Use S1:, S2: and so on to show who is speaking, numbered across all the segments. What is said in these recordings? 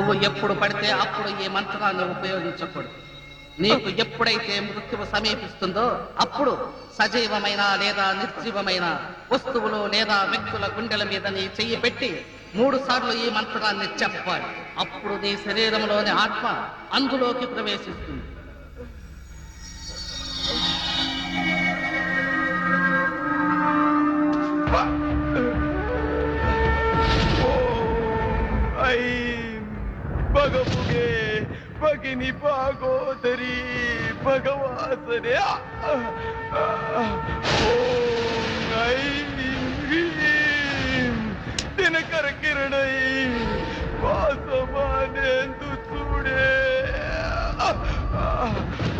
S1: నువ్వు ఎప్పుడు పడితే అప్పుడు ఈ మంత్రాన్ని ఉపయోగించకూడదు. నీకు ఎప్పుడైతే మృత్యువు సమీపిస్తుందో అప్పుడు సజీవమైన లేదా నిర్జీవమైన వస్తువులు లేదా వ్యక్తుల గుండెల మీద నీ చెయ్యి పెట్టి 3 సార్లు ఈ మంత్రాన్ని చెప్పాలి. అప్పుడు నీ శరీరంలోని ఆత్మ అందులోకి ప్రవేశిస్తుంది.
S2: భగముగే భగిని భాగోదరి భగవాసనే దినకర కిరణై వాసమానేందు చూడే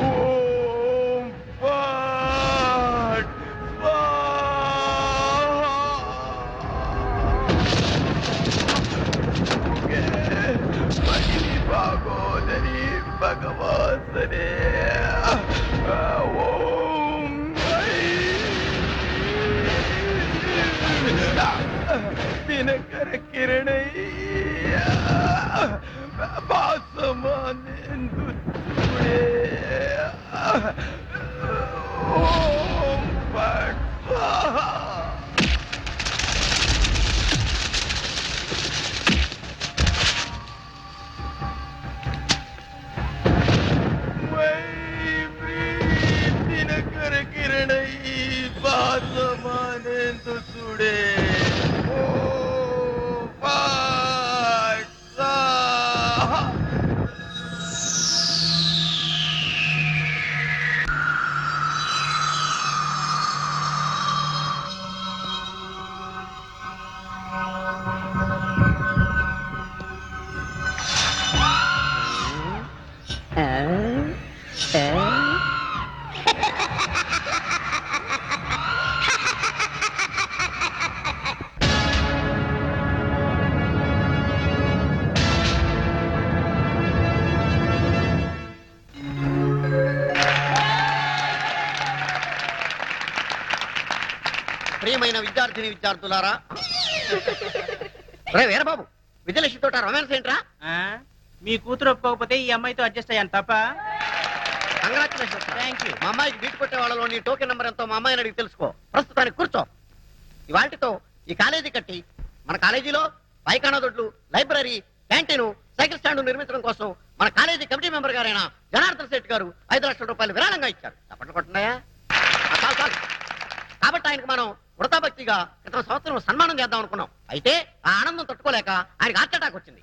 S2: ఓం పాట్ భాగోదరి భగవాసనే ఓం దినకర కిరణై భాసమానేందు చూడే ఓం పట్ దినకర కిరణై భాసమానేందు చూడే
S3: ప్రియమైన విద్యార్థిని విద్యార్థులారా, రే వీరబాబు, విజయలక్ష్మి తోట రొమాన్స్ ఏంట్రా?
S4: మీ కూతురు ఒప్పుకోకపోతే ఈ అమ్మాయితో అడ్జస్ట్ అయ్యాను తప్ప.
S3: కంగ్రాచులేషన్స్.
S4: Thank you.
S3: మా అమ్మాయికి బీట్ కొట్టే వాళ్ళలో నీ టోకెన్ నెంబర్ ఎంతో మా అమ్మాయిని అడిగి తెలుసుకో. ప్రస్తుతానికి కూర్చో. ఇవాళతో ఈ కాలేజీ కట్టి మన కాలేజీలో పైకానా దొడ్లు, లైబ్రరీ, క్యాంటీన్, సైకిల్ స్టాండ్ నిర్మించడం కోసం మన కాలేజీ కమిటీ మెంబర్ గారైన జనార్దన్ శెట్టి గారు 5 లక్షల రూపాయలు విరాళంగా ఇచ్చారు. తప్పట్లు కొట్టున్నాయా? కాబట్టి ఆయనకు మనం వృతాభక్తిగా క్రితం సంవత్సరం సన్మానం చేద్దాం అనుకున్నాం. అయితే ఆ ఆనందం తట్టుకోలేక ఆయనకు హార్ట్ అటాక్ వచ్చింది.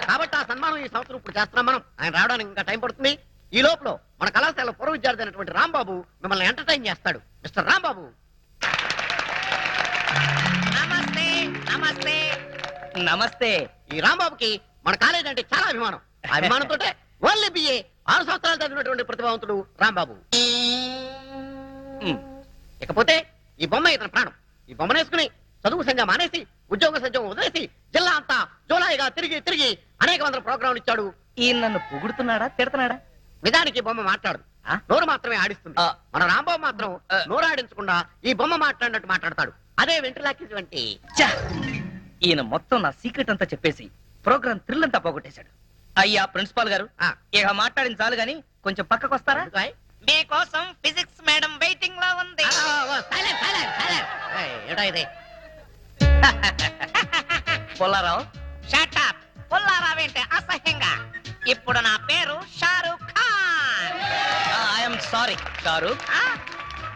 S3: కాబట్టి ఆ సన్మానం ఈ సంవత్సరం ఇప్పుడు చేస్తున్నాం మనం. ఆయన రావడానికి ఇంకా టైం పడుతుంది. ఈ లోపల మన కళాశాల పూర్వ విద్యార్థి అయినటువంటి రాంబాబు మిమ్మల్ని ఎంటర్టైన్ చేస్తాడు. మిస్టర్ రాంబాబు.
S5: నమస్తే. నమస్తే. నమస్తే.
S3: ఈ రాంబాబుకి మన కాలేజ్ అంటే చాలా అభిమానం. ఆ అభిమానంతో ఓన్లీ బిఏ 6 సంవత్సరాలు చదివినటువంటి ప్రతిభావంతుడు రాంబాబు. ఇకపోతే ఈ బొమ్మ ఇతని ప్రాణం. ఈ బొమ్మనేసుకుని చదువు సంజ మానేసి ఉద్యోగ సంజం వదిలేసి జిల్లా అంతా జోలాయిగా తిరిగి తిరిగి అనేక వందల ప్రోగ్రాంలు ఇచ్చాడు.
S5: ఈయన నన్ను పొగుడుతున్నాడా తిడతాడా?
S3: నిజానికి బొమ్మ మాట్లాడు, నోరు మాత్రమే ఆడిస్తుంది. మన రాంబాబు మాత్రం నోరు ఆడించకుండా ఈ బొమ్మ మాట్లాడినట్టు మాట్లాడతాడు. అదే వెంట్రులాకి వంటి.
S5: ఈయన మొత్తం నా సీక్రెట్ అంతా చెప్పేసి ప్రోగ్రామ్ థ్రిల్ అంతా పోగొట్టేశాడు. అయ్యా ప్రిన్సిపాల్ గారు, ఇక మాట్లాడిన చాలు గాని కొంచెం పక్కకు వస్తారా? మీకోసం ఫిజిక్స్ మేడం వెయిటింగ్ లో ఉంది. పుల్లారావు. Shut up. పుల్లారావు ఏంటి అసహ్యంగా? ఇప్పుడు నా పేరు షారూక్ ఖాన్. I'm sorry Shahrukh.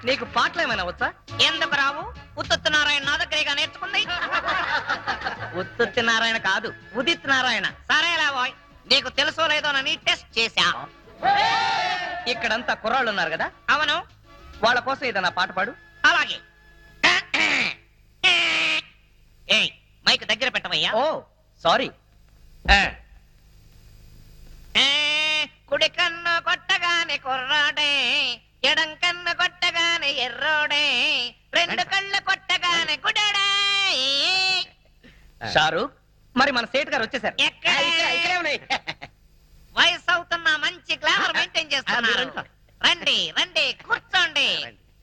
S5: నీకు పాటలు ఏమైనా వచ్చా? ఎందుకు రావు? ఉత్తుత్తి నారాయణ నా దగ్గరగా నేర్చుకుంది. ఉత్తుత్తి నారాయణ కాదు, ఉదిత్ నారాయణ. సరేలా బాయ్, నీకు తెలుసో లేదోనని టెస్ట్ చేశా. ఇక్కడంతా కుర్రాళ్ళు ఉన్నారు కదా? అవును. వాళ్ళ కోసం ఏదన్నా పాట పాడు. అలాగే. మైక్ దగ్గర పెట్టవయ్యా. ఓ సారీ. కుడి కన్ను కొట్టగానే కుర్రాడే, ఎడం కన్ను కొట్టగానే ఎర్రోడే, 2 కళ్ళు కొట్టగానే గుడడే. షారూక్, మరి మన సేట్ గారు వచ్చేసారు. వయసు అవుతున్న మంచి గ్లామర్ మెయింటైన్ చేస్తున్నారు. రండి రండి, కూర్చోండి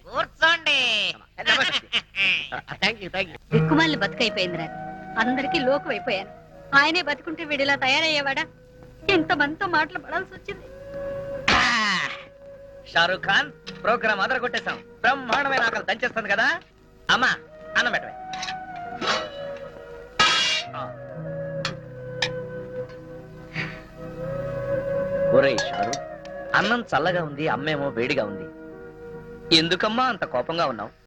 S5: కూర్చోండి.
S3: Thank you.
S6: దిక్కుమాలి బతుకైపోయిందిరా. అందరికీ లోకం అయిపోయాను. ఆయనే బతుకుంటే వీడిలా తయారయ్యేవాడా? ఇంతమందితో మాటలు పడాల్సి వచ్చింది.
S5: షారూక్ ఖాన్ ప్రోగ్రామ్ అదర కొట్టేశాం. బ్రహ్మాండమైన ఆకలి దంచేస్తుంది కదా. అమ్మా అన్నం పెట్టవే. ఒరేయ్ షారూక్, అన్నం చల్లగా ఉంది, అమ్మేమో వేడిగా ఉంది. ఎందుకమ్మా అంత కోపంగా ఉన్నావు?